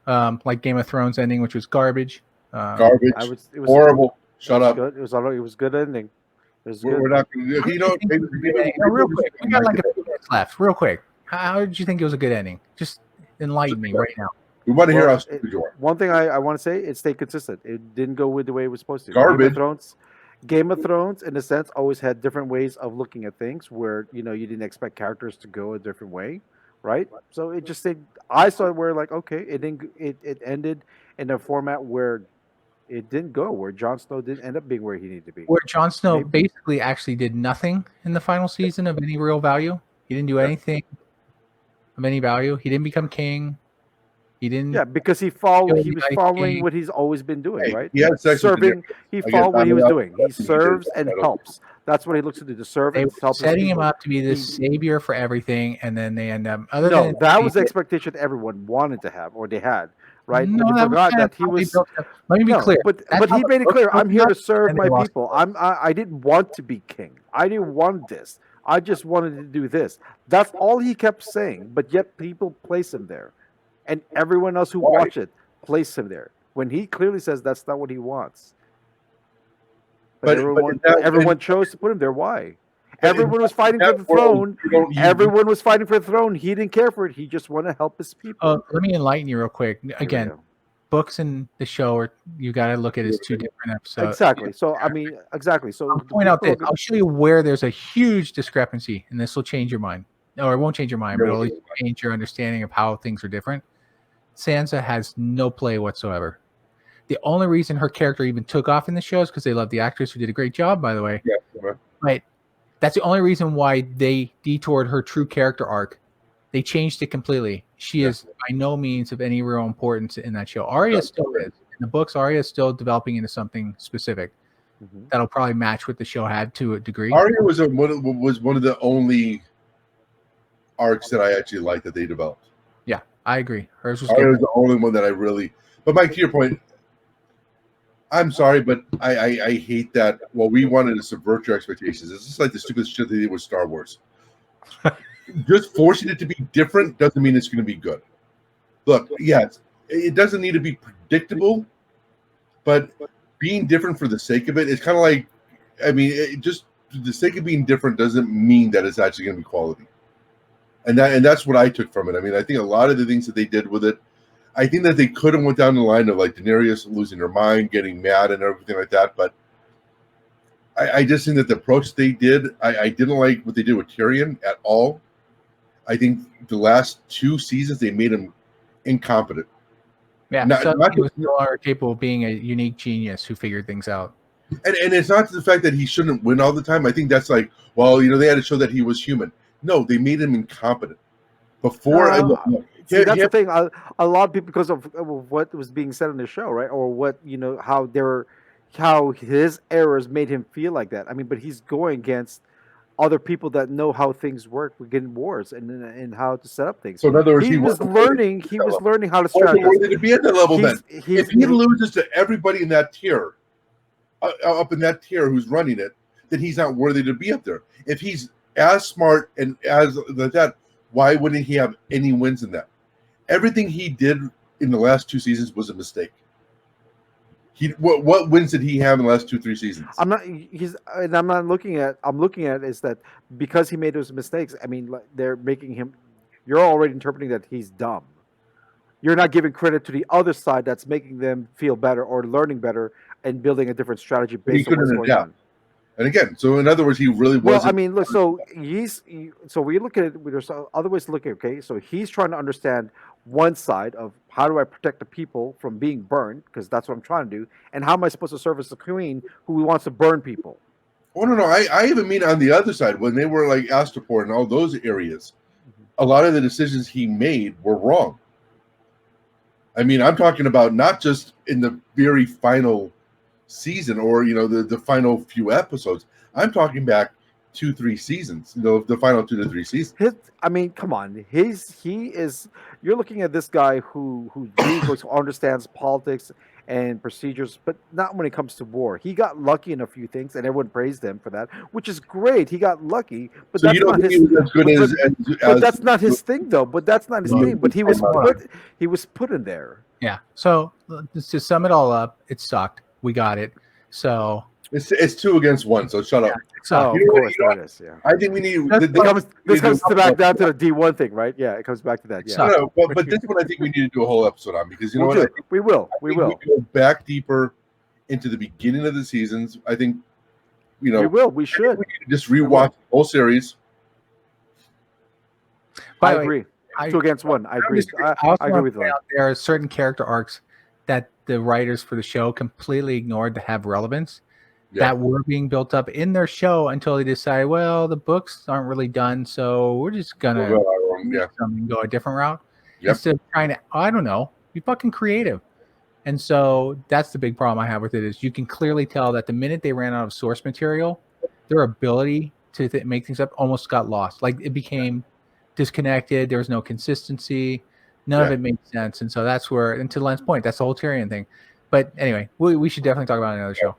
like Game of Thrones ending, which was garbage. I Garbage. was. It was. Horrible. It Shut was up. good. It was. It was good ending. It was We're good. not going to. How did You you know, think it maybe, was a good maybe, ending? No, maybe real we'll quick. just We come got back like to a few minutes left. Real quick. How did you think it was a good ending? Just enlighten me right now. We want to hear how Well, stupid you are. one thing I want to say, it stayed consistent. It didn't go with the way it was supposed to. Garbage. Game of Thrones, in a sense, always had different ways of looking at things where you didn't expect characters to go a different way, right? So it just stayed. I saw it where like okay, it didn't. It ended in a format where it didn't go where Jon Snow didn't end up being where he needed to be. Where Jon Snow Maybe, basically actually did nothing in the final season of any real value. He didn't do Yeah. anything of any value. He didn't become king. He didn't yeah, because he followed. kill He the was Ice following King. what he's always been doing, Hey, right? he had sex with Serving. Daenerys. He Again, followed what not he was enough. doing. He serves and I don't. helps. That's what he looks to do: to serve They and were help his setting him people. up to be this He savior for everything, and then they end up. Other No, than that was the expectation everyone wanted to have or they had, right? no, But they that was forgot kind of that he how they was built up. Let me be no, clear. That's but how he the made it book clear, built I'm it here up, to serve and they my lost. people. I didn't want to be king. I didn't want this. I just wanted to do this. That's all he kept saying, but yet people place him there. And everyone else who Why? watched it placed him there. When he clearly says that's not what he wants. But But everyone in that, everyone chose to put him there. Why? but in Everyone was in fighting for that the world, throne. you don't. Everyone was fighting for the throne. He didn't care for it. He just wanted to help his people. Let me enlighten you real quick. Here we Again, go. books and the show are you got to look at it as two different episodes. Exactly. So I mean, exactly. So I'll the point out people this. are good. I'll show you where there's a huge discrepancy, and this will change your mind. Or it won't change your mind, but it'll at least change your understanding of how things are different. Sansa has no play whatsoever. The only reason her character even took off in the show is because they love the actress who did a great job, by the way. Yeah. But that's the only reason why they detoured her true character arc. They changed it completely. She is by no means of any real importance in that show. Arya still is. In the books, Arya is still developing into something specific that'll probably match what the show had to a degree. Arya was one of the only arcs that I actually liked that they developed. Yeah, I agree. Hers was Arya good. was the only one that I really. But Mike, to your point, I'm sorry, but I hate that. Well, we wanted to subvert your expectations. It's just like the stupid shit they did with Star Wars. Just forcing it to be different doesn't mean it's going to be good. Look, yes, it doesn't need to be predictable, but being different for the sake of it, it's kind of like, I mean, just the sake of being different doesn't mean that it's actually going to be quality. And that's what I took from it. I mean, I think a lot of the things that they did with it, I think that they could have went down the line of like Daenerys losing her mind, getting mad, and everything like that. But I just think that the approach they did, I didn't like what they did with Tyrion at all. I think the last 2 seasons they made him incompetent. Yeah, he was no longer capable of being a unique genius who figured things out. And it's not the fact that he shouldn't win all the time. I think that's like, well, they had to show that he was human. No, they made him incompetent. Before, see, that's the thing. A lot of people, because of what was being said on the show, right, or what how his errors made him feel like that. I mean, but he's going against other people that know how things work within wars and how to set up things. So in other words, he was learning how to strategize. Worthy to be at that level. Then, if he loses to everybody in that tier, up in that tier who's running it, then he's not worthy to be up there. If he's as smart and as that, why wouldn't he have any wins in that? Everything he did in the last 2 seasons was a mistake. What wins did he have in the last 2-3 seasons? I'm looking at is that because he made those mistakes. I mean, they're making him. You're already interpreting that he's dumb. You're not giving credit to the other side that's making them feel better or learning better and building a different strategy based on what's going on. And again, so in other words, he really wasn't. Well, I mean, look. So we look at it. There's other ways to look at it. Okay, so he's trying to understand one side of how do I protect the people from being burned, because that's what I'm trying to do, and how am I supposed to service the queen who wants to burn people? Oh no, I even mean on the other side when they were like Astapor and all those areas, a lot of the decisions he made were wrong. I mean, I'm talking about not just in the very final season or the final few episodes. I'm talking back 2-3 seasons. The final 2 to 3 seasons. I mean, come on. He is. You're looking at this guy who really understands politics and procedures, but not when it comes to war. He got lucky in a few things, and everyone praised him for that, which is great. He got lucky, but So that's you don't not think his. he was as good But that's not his thing, though. But that's not his No, thing. But he was put in there. Yeah. So to sum it all up, it sucked. We got it. So It's 2 against 1. So shut up. it sucked. Oh, You know of what, course, you know that is. Yeah. I think we need. This comes back down to the D1 thing, right? Yeah, it comes back to that. Yeah. sucked. No, but this one I think we need to do a whole episode on, because you know We'll what? do it. We will. I We think will. can go back deeper into the beginning of the seasons. I think, We will. We I think should. we need to just rewatch the whole series. By I the way, agree. I- 2 against 1. I agree. I I also agree want with to point that. out there are certain character arcs that the writers for the show completely ignored to have relevance Yeah. that were being built up in their show until they decided, well, the books aren't really done, so we're just gonna Yeah. go a different route Yep. instead of trying to, I don't know, be fucking creative. And so that's the big problem I have with it is you can clearly tell that the minute they ran out of source material, their ability to make things up almost got lost. Like it became disconnected. There was no consistency. None of Yeah. it made sense. And so that's where, and to Len's point, that's the whole Tyrion thing. But anyway, we should definitely talk about it in another show.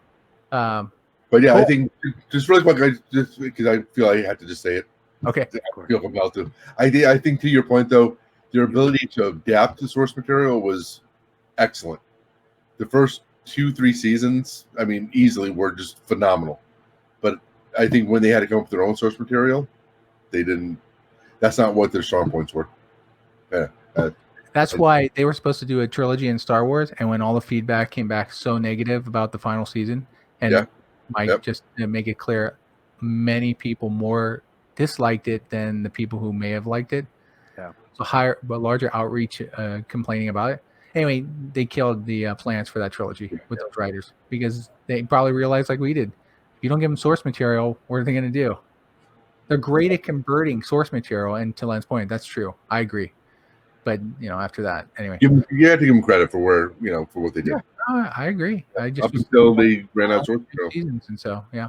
But yeah, Cool. I think just really quick, just because I feel I had to just say it. Okay. I feel compelled to. I think to your point though, their ability to adapt to source material was excellent. The first 2-3 seasons, I mean, easily were just phenomenal. But I think when they had to come up with their own source material, they didn't. That's not what their strong points were. Yeah. That's why they were supposed to do a trilogy in Star Wars, and when all the feedback came back so negative about the final season, and Yeah. Mike, Yep. just to make it clear, many people more disliked it than the people who may have liked it. Yeah. So higher, but larger outreach complaining about it. Anyway, they killed the plans for that trilogy with those writers because they probably realized, like we did, if you don't give them source material, what are they going to do? They're great at converting source material, and to Len's point, that's true. I agree. But after that, anyway, You have to give them credit for for what they did. I agree. I just Up until they ran out of source material. seasons, and so yeah.